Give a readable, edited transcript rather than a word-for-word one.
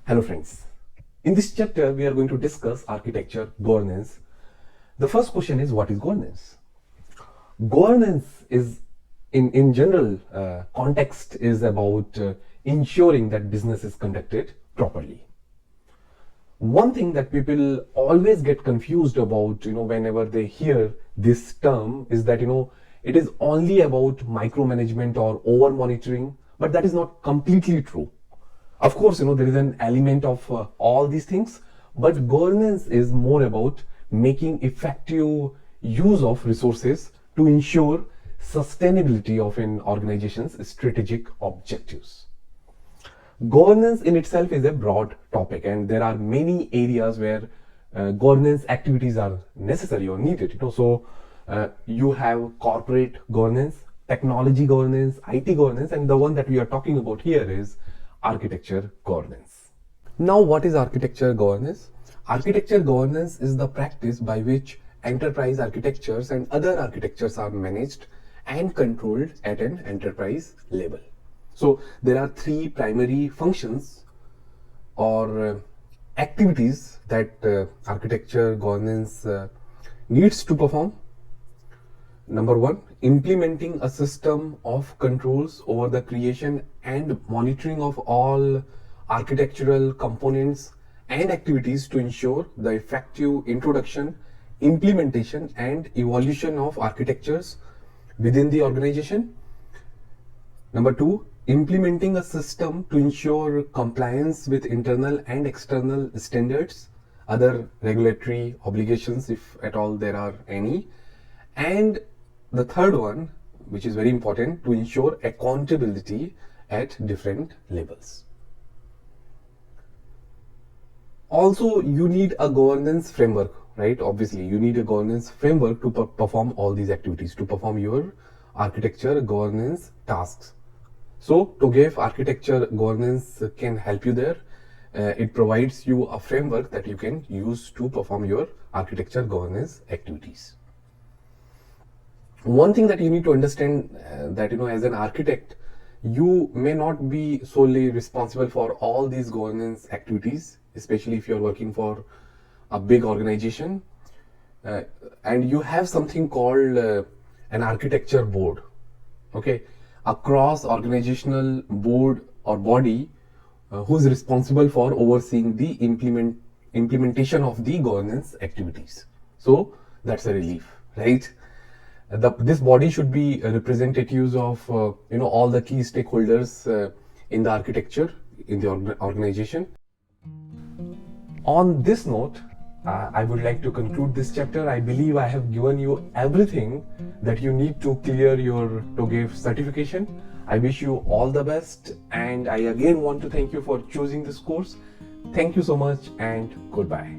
Hello friends. In this chapter, we are going to discuss architecture governance. The first question is, what is governance? Governance is, in general context, is about ensuring that business is conducted properly. One thing that people always get confused about, whenever they hear this term is that, it is only about micromanagement or over monitoring, but that is not completely true. Of course, there is an element of all these things, but governance is more about making effective use of resources to ensure sustainability of an organization's strategic objectives. Governance in itself is a broad topic, and there are many areas where governance activities are necessary or needed. So you have corporate governance, technology governance, IT governance, and the one that we are talking about here is architecture governance. Now, what is architecture governance? Architecture governance is the practice by which enterprise architectures and other architectures are managed and controlled at an enterprise level. So there are three primary functions or activities that architecture governance needs to perform. Number one, implementing a system of controls over the creation and monitoring of all architectural components and activities to ensure the effective introduction, implementation, and evolution of architectures within the organization. Number two, implementing a system to ensure compliance with internal and external standards, other regulatory obligations, if at all there are any. And the third one, which is very important, to ensure accountability at different levels. Also, you need a governance framework, right? Obviously, you need a governance framework to perform all these activities, to perform your architecture governance tasks. So, TOGAF architecture governance can help you there. It provides you a framework that you can use to perform your architecture governance activities. One thing that you need to understand that as an architect, you may not be solely responsible for all these governance activities, especially if you're working for a big organization, and you have something called an architecture board. Okay, a cross organizational board or body who's responsible for overseeing the implementation of the governance activities. So that's a relief, right? This body should be representatives of all the key stakeholders in the architecture in the organization. On this note, I would like to conclude this chapter. I believe I have given you everything that you need to clear your TOGAF certification. I wish you all the best, and I again want to thank you for choosing this course. Thank you so much, and goodbye.